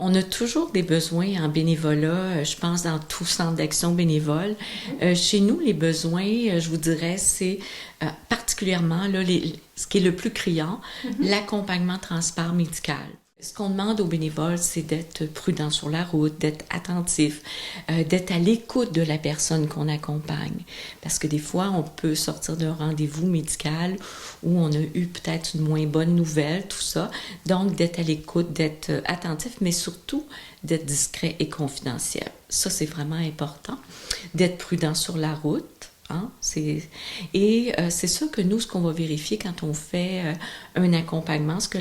On a toujours des besoins en bénévolat, je pense dans tout centre d'action bénévole. Chez nous, les besoins, je vous dirais, c'est particulièrement là, ce qui est le plus criant, l'accompagnement transport médical. Ce qu'on demande aux bénévoles, c'est d'être prudent sur la route, d'être attentif, d'être à l'écoute de la personne qu'on accompagne. Parce que des fois, on peut sortir d'un rendez-vous médical où on a eu peut-être une moins bonne nouvelle, tout ça. Donc, d'être à l'écoute, d'être attentif, mais surtout d'être discret et confidentiel. Ça, c'est vraiment important. D'être prudent sur la route. Hein? C'est ça que nous, ce qu'on va vérifier quand on fait un accompagnement, ce que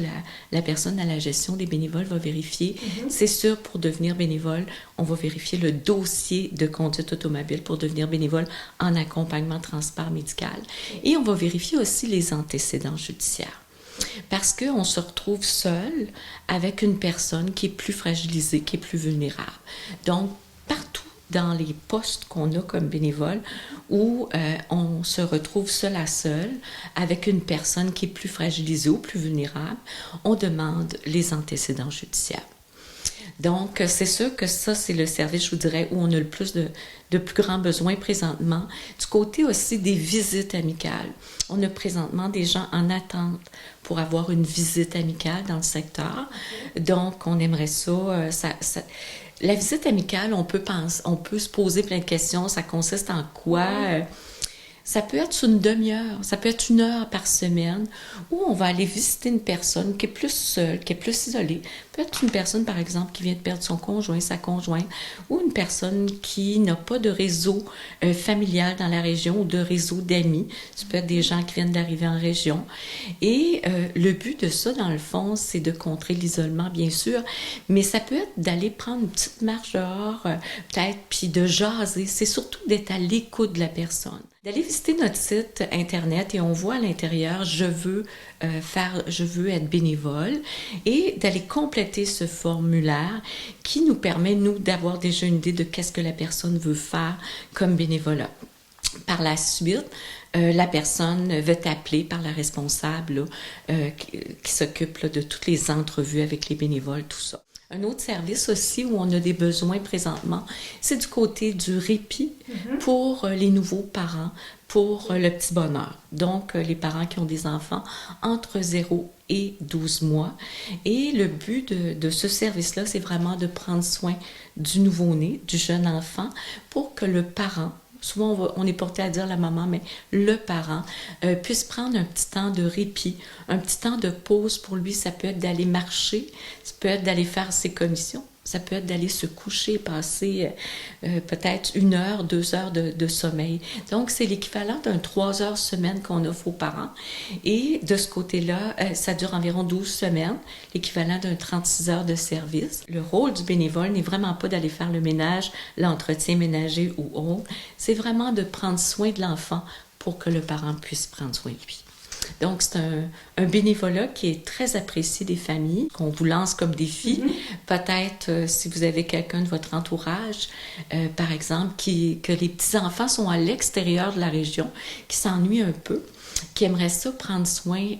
la personne à la gestion des bénévoles va vérifier, c'est sûr, pour devenir bénévole, on va vérifier le dossier de conduite automobile pour devenir bénévole en accompagnement transport médical. Et on va vérifier aussi les antécédents judiciaires. Parce qu'on se retrouve seul avec une personne qui est plus fragilisée, qui est plus vulnérable. Donc, partout dans les postes qu'on a comme bénévole, où on se retrouve seul à seul avec une personne qui est plus fragilisée ou plus vulnérable, on demande les antécédents judiciaires. Donc, c'est sûr que ça, c'est le service, je vous dirais, où on a le plus de plus grands besoins présentement. Du côté aussi des visites amicales, on a présentement des gens en attente pour avoir une visite amicale dans le secteur. Donc, on aimerait ça. La visite amicale, on peut se poser plein de questions. Ça consiste en quoi? Ça peut être une demi-heure, ça peut être 1 heure par semaine où on va aller visiter une personne qui est plus seule, qui est plus isolée. Peut-être une personne, par exemple, qui vient de perdre son conjoint, sa conjointe, ou une personne qui n'a pas de réseau familial dans la région ou de réseau d'amis. Ça peut être des gens qui viennent d'arriver en région. Et le but de ça, dans le fond, c'est de contrer l'isolement, bien sûr, mais ça peut être d'aller prendre une petite marche dehors, peut-être, puis de jaser. C'est surtout d'être à l'écoute de la personne. D'aller visiter notre site Internet et on voit à l'intérieur « Je veux être bénévole » et d'aller compléter ce formulaire qui nous permet, nous, d'avoir déjà une idée de qu'est-ce que la personne veut faire comme bénévolat. Par la suite, la personne va être appelée par la responsable qui s'occupe là, de toutes les entrevues avec les bénévoles, tout ça. Un autre service aussi où on a des besoins présentement, c'est du côté du répit pour les nouveaux parents, pour le petit bonheur. Donc, les parents qui ont des enfants entre 0 et 12 mois. Et le but de ce service-là, c'est vraiment de prendre soin du nouveau-né, du jeune enfant, pour que le parent, souvent on est porté à dire la maman, mais le parent puisse prendre un petit temps de répit, un petit temps de pause pour lui. Ça peut être d'aller marcher, ça peut être d'aller faire ses commissions, ça peut être d'aller se coucher, passer peut-être 1 heure, 2 heures de sommeil. Donc, c'est l'équivalent d'un 3 heures semaine qu'on offre aux parents. Et de ce côté-là, ça dure environ 12 semaines, l'équivalent d'un 36 heures de service. Le rôle du bénévole n'est vraiment pas d'aller faire le ménage, l'entretien ménager ou autre. C'est vraiment de prendre soin de l'enfant pour que le parent puisse prendre soin de lui. Donc, c'est un bénévolat qui est très apprécié des familles, qu'on vous lance comme défi. Peut-être, si vous avez quelqu'un de votre entourage, par exemple, que les petits-enfants sont à l'extérieur de la région, qui s'ennuient un peu, qui aimerait ça prendre soin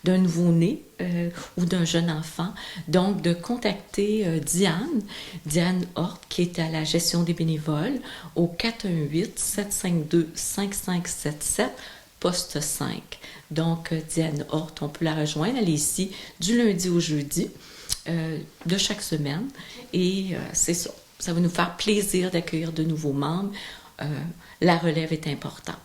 d'un nouveau-né ou d'un jeune enfant. Donc, de contacter Diane Hort, qui est à la gestion des bénévoles, au 418-752-5577, poste 5. Donc, Diane Hort, on peut la rejoindre. Elle est ici du lundi au jeudi de chaque semaine. Et c'est ça. Ça va nous faire plaisir d'accueillir de nouveaux membres. La relève est importante.